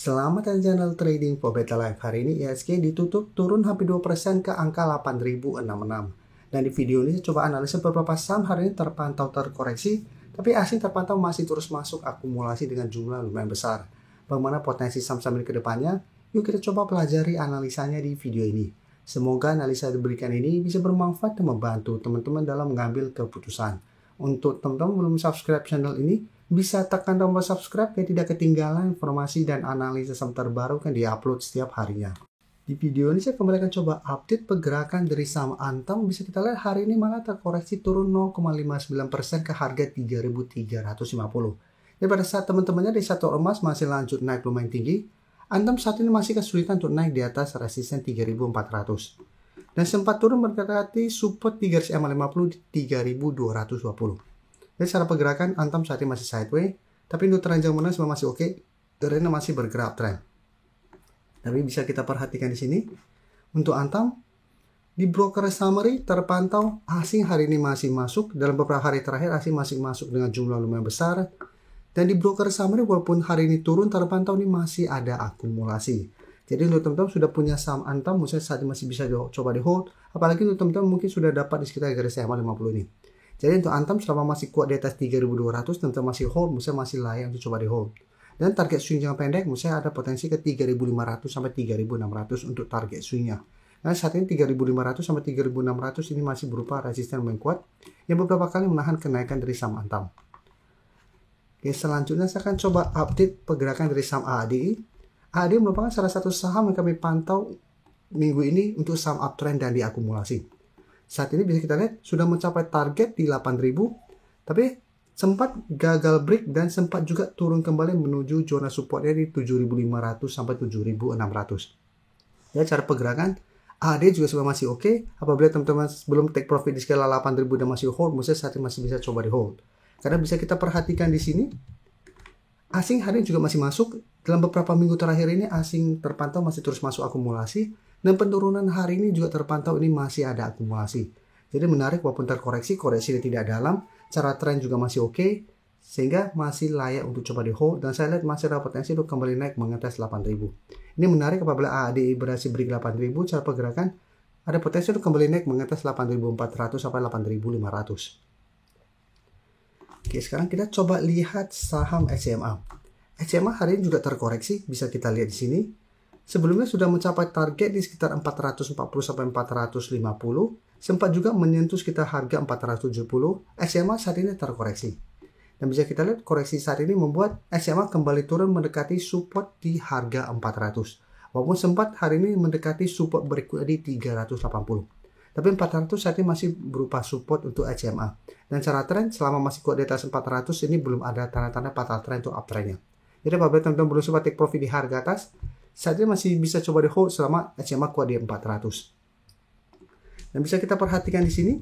Selamat datang channel Trading for Better Life. Hari ini IHSG ditutup turun hampir 2% ke angka 8.066. Dan di video ini saya coba analisa beberapa saham hari ini terpantau terkoreksi, tapi asing terpantau masih terus masuk akumulasi dengan jumlah lumayan besar. Bagaimana potensi saham-saham ini ke depannya? Yuk kita coba pelajari analisanya di video ini. Semoga analisa yang diberikan ini bisa bermanfaat dan membantu teman-teman dalam mengambil keputusan. Untuk teman-teman belum subscribe channel ini, bisa tekan tombol subscribe biar tidak ketinggalan informasi dan analisa saham terbaru yang diupload setiap harinya. Di video ini saya kembali akan coba update pergerakan dari saham Antam. Bisa kita lihat hari ini malah terkoreksi turun 0,59% ke harga 3.350. Jadi pada saat teman-temannya di satu emas masih lanjut naik lumayan tinggi, Antam saat ini masih kesulitan untuk naik di atas resisten 3.400. Dan sempat turun mendekati support 350 di 3.220. Jadi secara pergerakan Antam saat ini masih sideways, tapi untuk tren jangka menengah masih oke, karena masih bergerak tren. Tapi bisa kita perhatikan di sini, untuk Antam di broker summary terpantau asing hari ini masih masuk. Dalam beberapa hari terakhir asing masih masuk dengan jumlah lumayan besar. Dan di broker summary walaupun hari ini turun terpantau ini masih ada akumulasi. Jadi untuk teman-teman sudah punya saham Antam, misalnya saat ini masih bisa coba di hold. Apalagi untuk teman-teman mungkin sudah dapat di sekitar garis EMA 50 ini. Jadi untuk Antam selama masih kuat di atas 3.200, teman-teman masih hold, misalnya masih layak untuk coba di hold. Dan target swing jangka pendek, misalnya ada potensi ke 3.500 sampai 3.600 untuk target swingnya. Nah saat ini 3.500 sampai 3.600 ini masih berupa resisten yang kuat, yang beberapa kali menahan kenaikan dari saham Antam. Oke, selanjutnya saya akan coba update pergerakan dari saham AADI. AADI merupakan salah satu saham yang kami pantau minggu ini untuk saham uptrend dan diakumulasi. Saat ini bisa kita lihat sudah mencapai target di 8.000, tapi sempat gagal break dan sempat juga turun kembali menuju zona supportnya di 7.500 sampai 7.600. Ya, cara pergerakan AADI juga sudah masih oke. Apabila teman-teman belum take profit di skala 8.000 dan masih hold, misalnya saat ini masih bisa coba di hold. Karena bisa kita perhatikan di sini, asing hari ini juga masih masuk. Dalam beberapa minggu terakhir ini asing terpantau masih terus masuk akumulasi. Dan penurunan hari ini juga terpantau ini masih ada akumulasi. Jadi menarik walaupun terkoreksi, koreksi tidak dalam. Cara tren juga masih oke. Sehingga masih layak untuk coba di hold. Dan saya lihat masih ada potensi untuk kembali naik mengatas 8.000. Ini menarik apabila AADI berhasil break 8.000. Cara pergerakan ada potensi untuk kembali naik mengatas 8.400 sampai 8.500. Oke, sekarang kita coba lihat saham SMA. SMA hari ini juga terkoreksi, bisa kita lihat di sini. Sebelumnya sudah mencapai target di sekitar 440 sampai 450, sempat juga menyentuh sekitar harga 470. SMA saat ini terkoreksi. Dan bisa kita lihat koreksi saat ini membuat SMA kembali turun mendekati support di harga 400. Walaupun sempat hari ini mendekati support berikutnya di 380. Tapi 400 saat ini masih berupa support untuk SMA. Dan cara tren selama masih kuat di atas 400 ini belum ada tanda-tanda patah tren untuk uptrendnya. Jadi apabila teman-teman belum sempat take profit di harga atas, saat ini masih bisa coba di hold selama SMA kuat di 400. Dan bisa kita perhatikan di sini,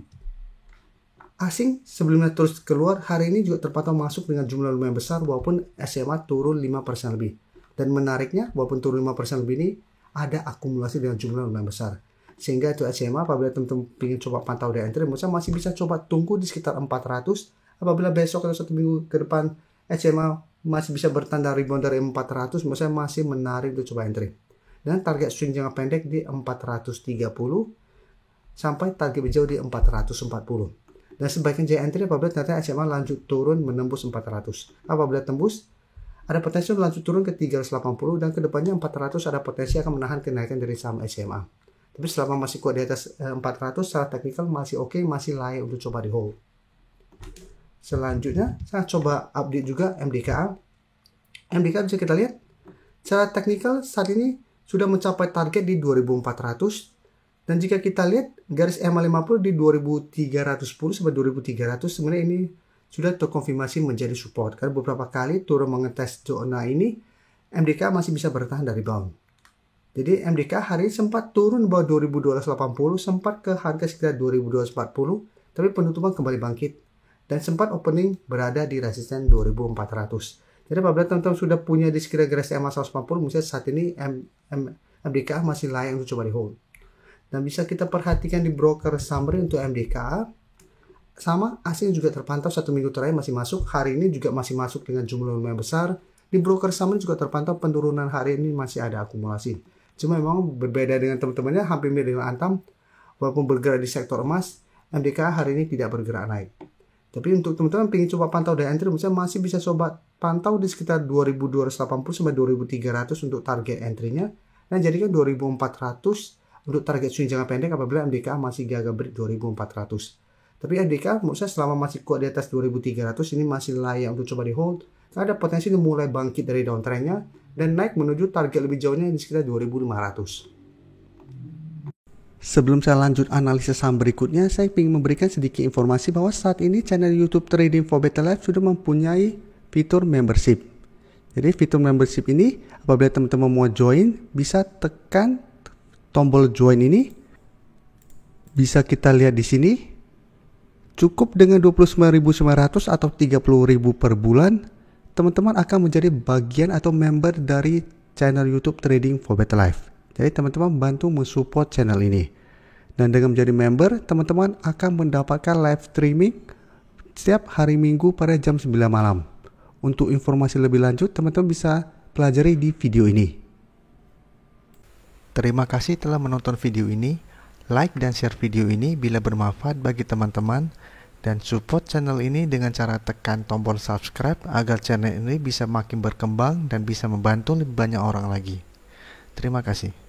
asing sebelumnya terus keluar, hari ini juga terpantau masuk dengan jumlah lumayan besar walaupun SMA turun 5% lebih. Dan menariknya, walaupun turun 5% lebih ini, ada akumulasi dengan jumlah lumayan besar. Sehingga itu SMA apabila teman-teman ingin coba pantau di entry, misalnya masih bisa coba tunggu di sekitar 400. Apabila besok atau satu minggu ke depan SMA masih bisa bertanda rebound dari 400, misalnya masih menarik untuk coba entry. Dan target swing jangka pendek di 430 sampai target hijau di 440. Dan sebaiknya jadi entry apabila ternyata SMA lanjut turun menembus 400. Apabila tembus, ada potensi lanjut turun ke 380 dan kedepannya 400 ada potensi akan menahan kenaikan dari saham SMA. Tapi selama masih kuat di atas 400, secara teknikal masih oke, masih layak untuk coba di hold. Selanjutnya, saya coba update juga MDKA. MDKA bisa kita lihat, secara teknikal saat ini sudah mencapai target di 2400. Dan jika kita lihat, garis EMA 50 di 2310 sampai 2300, sebenarnya ini sudah terkonfirmasi menjadi support. Karena beberapa kali turun mengetes zona ini, MDKA masih bisa bertahan dari bound. Jadi MDK hari ini sempat turun bawah 2280, sempat ke harga sekitar 2240, tapi penutupan kembali bangkit dan sempat opening berada di resisten 2400. Jadi apabila teman-teman sudah punya di sekitar garis EMA 180, misalnya saat ini MDK masih layak untuk coba di hold. Dan bisa kita perhatikan di broker summary untuk MDK, sama asing juga terpantau satu minggu terakhir masih masuk, hari ini juga masih masuk dengan jumlah lumayan besar. Di broker saham juga terpantau penurunan hari ini masih ada akumulasi. Cuma memang berbeda dengan teman-temannya, hampir mirip dengan Antam, walaupun bergerak di sektor emas, MDK hari ini tidak bergerak naik. Tapi untuk teman-teman ingin coba pantau dari entry, misalnya masih bisa coba pantau di sekitar 2280 sampai 2300 untuk target entry-nya, dan jadikan 2400 untuk target swing jangka pendek apabila MDK masih gagal break 2400. Tapi MDK menurut saya selama masih kuat di atas 2300 ini masih layak untuk coba di hold. Ada potensi ini mulai bangkit dari downtrendnya dan naik menuju target lebih jauhnya di sekitar 2500. Sebelum saya lanjut analisis saham berikutnya, saya ingin memberikan sedikit informasi bahwa saat ini channel YouTube Trading for Better Life sudah mempunyai fitur membership. Jadi fitur membership ini apabila teman-teman mau join, bisa tekan tombol join ini. Bisa kita lihat di sini. Cukup dengan 29.900 atau 30.000 per bulan, teman-teman akan menjadi bagian atau member dari channel YouTube Trading for Better Life. Jadi teman-teman bantu mensupport channel ini. Dan dengan menjadi member, teman-teman akan mendapatkan live streaming setiap hari Minggu pada jam 9 malam. Untuk informasi lebih lanjut, teman-teman bisa pelajari di video ini. Terima kasih telah menonton video ini. Like dan share video ini bila bermanfaat bagi teman-teman. Dan support channel ini dengan cara tekan tombol subscribe agar channel ini bisa makin berkembang dan bisa membantu lebih banyak orang lagi. Terima kasih.